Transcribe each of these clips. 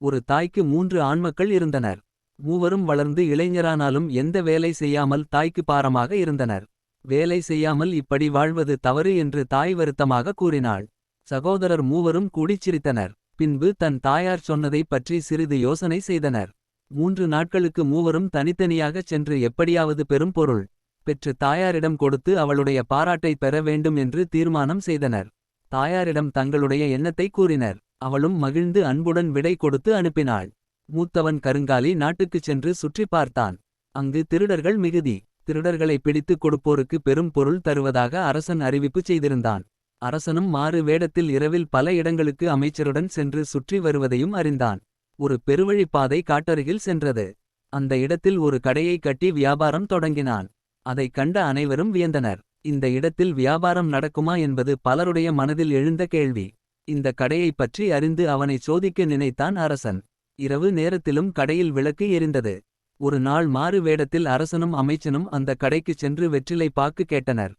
ஒரு தாய்க்கு 3 ஆண்மக்கள் இருந்தனர். மூவரும் வளர்ந்து இளைஞரானாலும் எந்த வேலை செய்யாமல் தாய்க்கு பாரமாக இருந்தனர். வேலை செய்யாமல் இப்படி வாழ்வது தவறு என்று தாய் வருத்தமாக கூறினாள். சகோதரர் மூவரும் கூடிச் சிரித்தனர். பின்பு தன் தாயார் சொன்னதைப் பற்றி சிறிது யோசனை செய்தனர். 3 நாட்களுக்கு மூவரும் தனித்தனியாகச் சென்று எப்படியாவது பெரும் பொருள் பெற்று தாயாரிடம் கொடுத்து அவளுடைய பாராட்டை பெற வேண்டும் என்று தீர்மானம் செய்தனர். தாயாரிடம் தங்களுடைய எண்ணத்தை கூறினர். அவளும் மகிழ்ந்து அன்புடன் விடை கொடுத்து அனுப்பினாள். மூத்தவன் கருங்காலி நாட்டுக்குச் சென்று சுற்றி பார்த்தான். அங்கு திருடர்கள் மிகுதி. திருடர்களை பிடித்துக் கொடுப்போருக்கு பெரும் பொருள் தருவதாக அரசன் அறிவிப்பு செய்திருந்தான். அரசனும் மாறு வேடத்தில் இரவில் பல இடங்களுக்கு அமைச்சருடன் சென்று சுற்றி வருவதையும் அறிந்தான். ஒரு பெருவழிப்பாதை காட்டருகில் சென்றது. அந்த இடத்தில் ஒரு கடையை கட்டி வியாபாரம் தொடங்கினான். அதைக் கண்ட அனைவரும் வியந்தனர். இந்த இடத்தில் வியாபாரம் நடக்குமா என்பது பலருடைய மனதில் எழுந்த கேள்வி. இந்த கடையைப் பற்றி அறிந்து அவனை சோதிக்க நினைத்தான் அரசன். இரவு நேரத்திலும் கடையில் விளக்கு எரிந்தது. ஒரு நாள் மாறு வேடத்தில் அரசனும் அமைச்சனும் அந்த கடைக்குச் சென்று வெற்றிலை பாக்கு கேட்டனர்.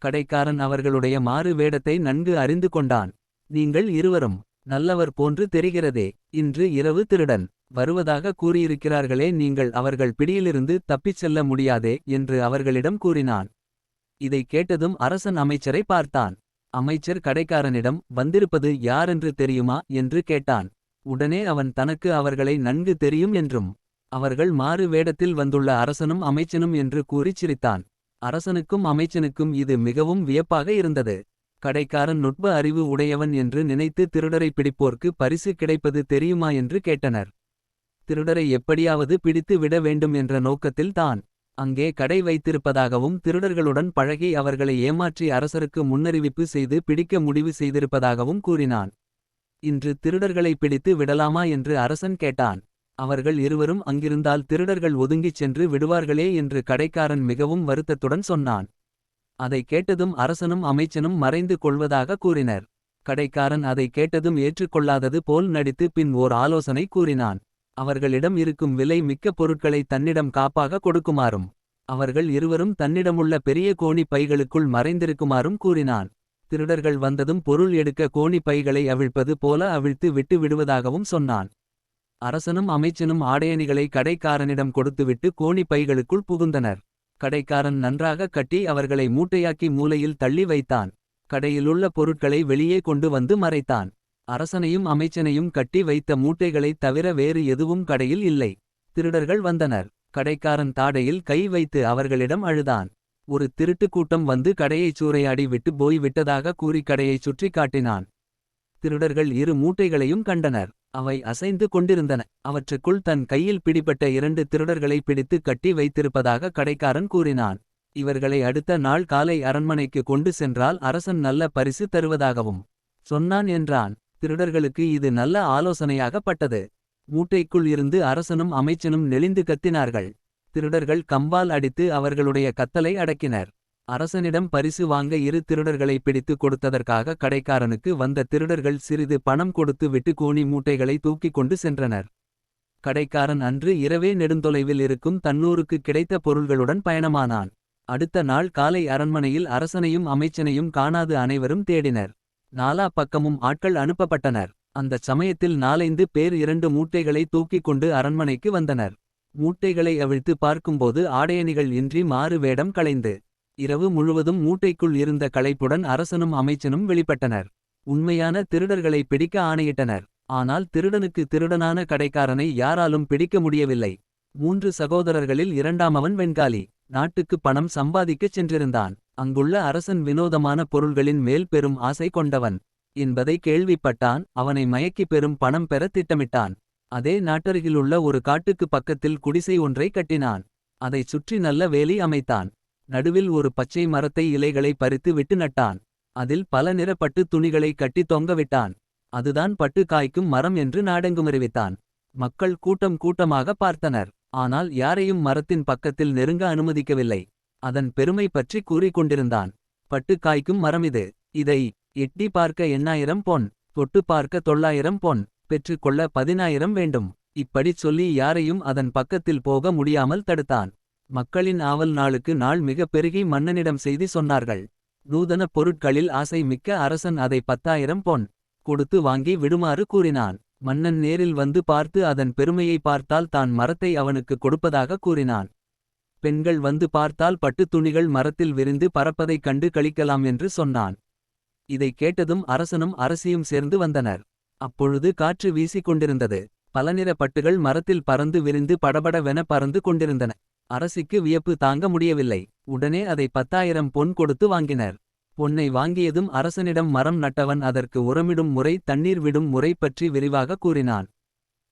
கடைக்காரன் அவர்களுடைய மாறு வேடத்தை நன்கு அறிந்து கொண்டான். நீங்கள் இருவரும் நல்லவர் போன்று தெரிகிறதே. இன்று இரவு திருடன் வருவதாக கூறியிருக்கிறார்களே, நீங்கள் அவர்கள் பிடியிலிருந்து தப்பிச் செல்ல முடியாதே என்று அவர்களிடம் கூறினான். இதைக் கேட்டதும் அரசன் அமைச்சரை பார்த்தான். அமைச்சர் கடைக்காரனிடம் வந்திருப்பது யாரென்று தெரியுமா என்று கேட்டான். உடனே அவன் தனக்கு அவர்களை நன்கு தெரியும் என்றும் அவர்கள் மாறு வேடத்தில் வந்துள்ள அரசனும் அமைச்சனும் என்று கூறிச் சிரித்தான். அரசனுக்கும் அமைச்சனுக்கும் இது மிகவும் வியப்பாக இருந்தது. கடைக்காரன் நுட்ப அறிவு உடையவன் என்று நினைத்து திருடரை பிடிப்போர்க்கு பரிசு கிடைப்பது தெரியுமா என்று கேட்டனர். திருடரை எப்படியாவது பிடித்து விட வேண்டும் என்ற நோக்கத்தில் தான் அங்கே கடை வைத்திருப்பதாகவும் திருடர்களுடன் பழகி அவர்களை ஏமாற்றி அரசருக்கு முன்னறிவிப்பு செய்து பிடிக்க முடிவு செய்திருப்பதாகவும் கூறினான். இன்று திருடர்களை பிடித்து விடலாமா என்று அரசன் கேட்டான். அவர்கள் இருவரும் அங்கிருந்தால் திருடர்கள் ஒதுங்கிச் சென்று விடுவார்களே என்று கடைக்காரன் மிகவும் வருத்தத்துடன் சொன்னான். அதைக் கேட்டதும் அரசனும் அமைச்சனும் மறைந்து கொள்வதாக கூறினர். கடைக்காரன் அதைக் கேட்டதும் ஏற்றுக்கொள்ளாதது போல் நடித்து பின் ஓர் ஆலோசனை கூறினான். அவர்களிடம் இருக்கும் விலை மிக்க பொருட்களை தன்னிடம் காப்பாக கொடுக்குமாறும் அவர்கள் இருவரும் தன்னிடமுள்ள பெரிய கோணி பைகளுக்குள் மறைந்திருக்குமாறும் கூறினான். திருடர்கள் வந்ததும் பொருள் எடுக்க கோணி பைகளை அவிழ்ப்பது போல அவிழ்த்து விட்டு விடுவதாகவும் சொன்னான். அரசனும் அமைச்சனும் ஆடையணிகளை கடைக்காரனிடம் கொடுத்துவிட்டு கோணி பைகளுக்குள் புகுந்தனர். கடைக்காரன் நன்றாக கட்டி அவர்களை மூட்டையாக்கி மூலையில் தள்ளி வைத்தான். கடையிலுள்ள பொருட்களை வெளியே கொண்டு வந்து மறைத்தான். அரசனையும் அமைச்சனையும் கட்டி வைத்த மூட்டைகளைத் தவிர வேறு எதுவும் கடையில் இல்லை. திருடர்கள் வந்தனர். கடைக்காரன் தாடையில் கை வைத்து அவர்களிடம் அழுதான். ஒரு திருட்டுக் கூட்டம் வந்து கடையைச் சூறையாடி விட்டு போய் விட்டதாக கூறி கடையைச் சுற்றி காட்டினான். திருடர்கள் 2 மூட்டைகளையும் கண்டனர். அவை அசைந்து கொண்டிருந்தன. அவற்றுக்குள் தன் கையில் பிடிபட்ட 2 திருடர்களை பிடித்து கட்டி வைத்திருப்பதாக கடைக்காரன் கூறினான். இவர்களை அடுத்த நாள் காலை அரண்மனைக்கு கொண்டு சென்றால் அரசன் நல்ல பரிசு தருவதாகவும் சொன்னான் என்றான். திருடர்களுக்கு இது நல்ல ஆலோசனையாகப்பட்டது. மூட்டைக்குள் இருந்து அரசனும் அமைச்சனும் நெளிந்து கத்தினார்கள். திருடர்கள் கம்பால் அடித்து அவர்களுடைய கத்தலை அடக்கினர். அரசனிடம் பரிசு வாங்க 2 திருடர்களை பிடித்து கொடுத்ததற்காக கடைக்காரனுக்கு வந்த திருடர்கள் சிறிது பணம் கொடுத்து விட்டு கோணி மூட்டைகளை தூக்கிக் கொண்டு சென்றனர். கடைக்காரன் அன்று இரவே நெடுந்தொலைவில் இருக்கும் தன்னூருக்கு கிடைத்த பொருள்களுடன் பயணமானான். அடுத்த நாள் காலை அரண்மனையில் அரசனையும் அமைச்சனையும் காணாது அனைவரும் தேடினர். நாலா பக்கமும் ஆட்கள் அனுப்பப்பட்டனர். அந்தச் சமயத்தில் 4-5 பேர் 2 மூட்டைகளை தூக்கிக் கொண்டு அரண்மனைக்கு வந்தனர். மூட்டைகளை அவிழ்த்து பார்க்கும்போது ஆடையணிகள் இன்றி மாறு வேடம் களைந்து இரவு முழுவதும் மூட்டைக்குள் இருந்த களைப்புடன் அரசனும் அமைச்சனும் வெளிப்பட்டனர். உண்மையான திருடர்களை பிடிக்க ஆணையிட்டனர். ஆனால் திருடனுக்கு திருடனான கடைக்காரனை யாராலும் பிடிக்க முடியவில்லை. 3 சகோதரர்களில் இரண்டாமவன் வெண்காலி நாட்டுக்கு பணம் சம்பாதிக்கச் சென்றிருந்தான். அங்குள்ள அரசன் வினோதமான பொருள்களின் மேல் பெரும் ஆசை கொண்டவன் என்பதை கேள்விப்பட்டான். அவனை மயக்கி பெரும் பணம் பெற திட்டமிட்டான். அதே நாட்டருகிலுள்ள ஒரு காட்டுக்கு பக்கத்தில் குடிசை ஒன்றை கட்டினான். அதைச் சுற்றி நல்ல வேலி அமைத்தான். நடுவில் ஒரு பச்சை மரத்தை இலைகளை பறித்து விட்டு நட்டான். அதில் பல நிற பட்டு துணிகளை கட்டி தொங்கவிட்டான். அதுதான் பட்டு காய்க்கும் மரம் என்று நாடெங்குமறிவித்தான். மக்கள் கூட்டம் கூட்டமாக பார்த்தனர். ஆனால் யாரையும் மரத்தின் பக்கத்தில் நெருங்க அனுமதிக்கவில்லை. அதன் பெருமை பற்றி கூறிக்கொண்டிருந்தான். பட்டு காய்க்கும் மரம் இது. இதை எட்டி பார்க்க 8000 பொன், தொட்டு பார்க்க 900 பொன், பெற்றுக் கொள்ள 10000 வேண்டும். இப்படிச் சொல்லி யாரையும் அதன் பக்கத்தில் போக முடியாமல் தடுத்தான். மக்களின் ஆவல் நாளுக்கு நாள் மிக பெருகி மன்னனிடம் செய்தி சொன்னார்கள். நூதன பொருட்களில் ஆசை மிக்க அரசன் அதை 10000 பொன் கொடுத்து வாங்கி விடுமாறு கூறினான். மன்னன் நேரில் வந்து பார்த்து அதன் பெருமையை பார்த்தால் தான் மரத்தை அவனுக்கு கொடுப்பதாக கூறினான். பெண்கள் வந்து பார்த்தால் பட்டுத் துணிகள் மரத்தில் விரிந்து பறப்பதைக் கண்டு களிக்கலாம் என்று சொன்னான். இதைக் கேட்டதும் அரசனும் அரசியும் சேர்ந்து வந்தனர். அப்பொழுது காற்று வீசிக் கொண்டிருந்தது. பலநிற பட்டுகள் மரத்தில் பறந்து விரிந்து படபடவென பறந்து கொண்டிருந்தன. அரசிக்கு வியப்பு தாங்க முடியவில்லை. உடனே அதை 10,000 பொன் கொடுத்து வாங்கினர். பொன்னை வாங்கியதும் அரசனிடம் மரம் நட்டவன் அதற்கு உரமிடும் முறை தண்ணீர் விடும் முறை பற்றி விரிவாக கூறினான்.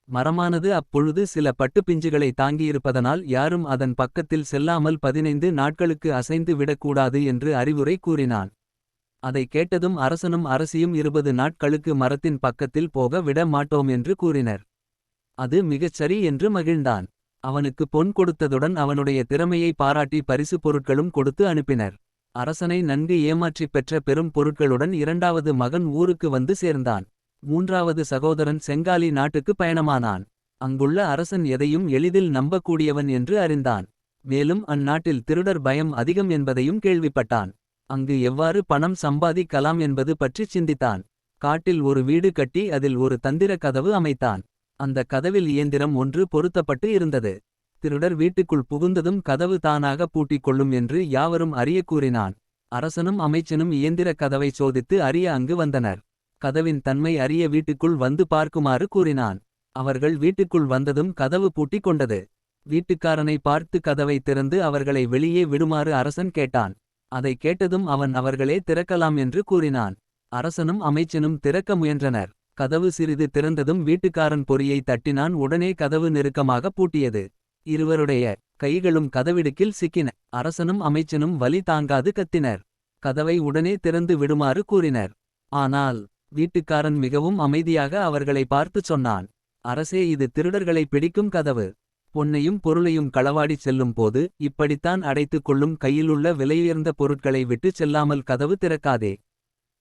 மரமானது அப்பொழுது சில பட்டு பிஞ்சுகளை தாங்கியிருப்பதனால் யாரும் அதன் பக்கத்தில் செல்லாமல் 15 நாட்களுக்கு அசைந்து விடக்கூடாது என்று அறிவுரை கூறினான். அதை கேட்டதும் அரசனும் அரசியும் 20 நாட்களுக்கு மரத்தின் பக்கத்தில் போக விட மாட்டோம் என்று கூறினர். அது மிகச் சரி என்று மகிழ்ந்தான். அவனுக்கு பொன் கொடுத்ததுடன் அவனுடைய திறமையை பாராட்டி பரிசு பொருட்களும் கொடுத்து அனுப்பினர். அரசனை நன்கு ஏமாற்றிப் பெற்ற பெரும் பொருட்களுடன் இரண்டாவது மகன் ஊருக்கு வந்து சேர்ந்தான். மூன்றாவது சகோதரன் செங்காலி நாட்டுக்கு பயணமானான். அங்குள்ள அரசன் எதையும் எளிதில் நம்பக்கூடியவன் என்று அறிந்தான். மேலும் அந்நாட்டில் திருடர் பயம் அதிகம் என்பதையும் கேள்விப்பட்டான். அங்கு எவ்வாறு பணம் சம்பாதிக்கலாம் என்பது பற்றி சிந்தித்தான். காட்டில் ஒரு வீடு கட்டி அதில் ஒரு தந்திர கதவு அமைத்தான். அந்த கதவில் இயந்திரம் ஒன்று பொருத்தப்பட்டு இருந்தது. திருடர் வீட்டுக்குள் புகுந்ததும் கதவு தானாக பூட்டிக் கொள்ளும் என்று யாவரும் அறிய கூறினான். அரசனும் அமைச்சனும் இயந்திர கதவை சோதித்து அறிய அங்கு வந்தனர். கதவின் தன்மை அறிய வீட்டுக்குள் வந்து பார்க்குமாறு கூறினான். அவர்கள் வீட்டுக்குள் வந்ததும் கதவு பூட்டிக் கொண்டது. வீட்டுக்காரனை பார்த்து கதவை திறந்து அவர்களை வெளியே விடுமாறு அரசன் கேட்டான். அதை கேட்டதும் அவன் அவர்களே திறக்கலாம் என்று கூறினான். அரசனும் அமைச்சனும் திறக்க முயன்றனர். கதவு சிறிது திறந்ததும் வீட்டுக்காரன் பொறியை தட்டினான். உடனே கதவு நெருக்கமாக பூட்டியது. இருவருடைய கைகளும் கதவிடுக்கில் சிக்கின. அரசனும் அமைச்சனும் வலி தாங்காது கத்தினர். கதவை உடனே திறந்து விடுமாறு கூறினர். ஆனால் வீட்டுக்காரன் மிகவும் அமைதியாக அவர்களை பார்த்துச் சொன்னான். அரசே, இது திருடர்களை பிடிக்கும் கதவு. பொன்னையும் பொருளையும் களவாடிச் செல்லும் போது இப்படித்தான் அடைத்துக் கொள்ளும். கையிலுள்ள விலையுயர்ந்த பொருட்களை விட்டுச் செல்லாமல் கதவு திறக்காதே.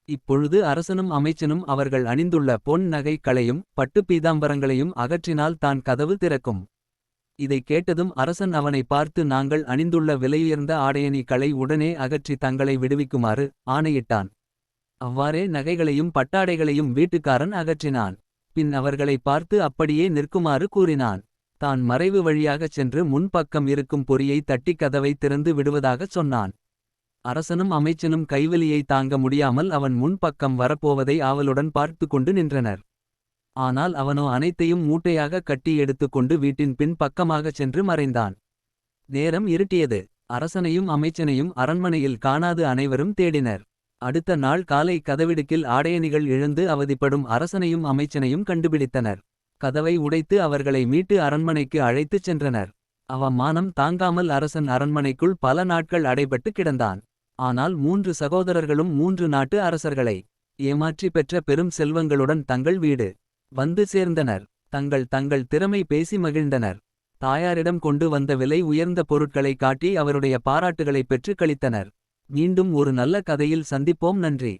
இப்பொழுது அரசனும் அமைச்சனும் அவர்கள் அணிந்துள்ள பொன் நகை களையும் பட்டு பீதாம்பரங்களையும் அகற்றினால் தான் கதவு திறக்கும். இதைக் கேட்டதும் அரசன் அவனை பார்த்து, நாங்கள் அணிந்துள்ள விலையுயர்ந்த ஆடையணி களை உடனே அகற்றி தங்களை விடுவிக்குமாறு ஆணையிட்டான். அவ்வாறே நகைகளையும் பட்டாடைகளையும் வீட்டுக்காரன் அகற்றினான். பின் அவர்களை பார்த்து அப்படியே நிற்குமாறு கூறினான். தான் மறைவு வழியாகச் சென்று முன்பக்கம் இருக்கும் பொறியை தட்டி கதவை திறந்து விடுவதாகச் சொன்னான். அரசனும் அமைச்சனும் கைவலியை தாங்க முடியாமல் அவன் முன்பக்கம் வரப்போவதை ஆவலுடன் பார்த்து கொண்டு நின்றனர். ஆனால் அவனோ அனைத்தையும் மூட்டையாக கட்டி எடுத்துக்கொண்டு வீட்டின் பின் பக்கமாகச் சென்று மறைந்தான். நேரம் இருட்டியது. அரசனையும் அமைச்சனையும் அரண்மனையில் காணாது அனைவரும் தேடினர். அடுத்த நாள் காலை கதவிடுக்கில் ஆடையணிகள் இழந்து அவதிப்படும் அரசனையும் அமைச்சனையும் கண்டுபிடித்தனர். கதவை உடைத்து அவர்களை மீட்டு அரண்மனைக்கு அழைத்துச் சென்றனர். அவமானம் தாங்காமல் அரசன் அரண்மனைக்குள் பல நாட்கள் அடைபட்டு கிடந்தான். ஆனால் 3 சகோதரர்களும் 3 நாட்டு அரசர்களை ஏமாற்றி பெற்ற பெரும் செல்வங்களுடன் தங்கள் வீடு வந்து சேர்ந்தனர். தங்கள் திறமை பேசி மகிழ்ந்தனர். தாயாரிடம் கொண்டு வந்த விலை உயர்ந்த பொருட்களை காட்டி அவருடைய பாராட்டுகளைப் பெற்று களித்தனர். மீண்டும் ஒரு நல்ல கதையில் சந்திப்போம். நன்றி.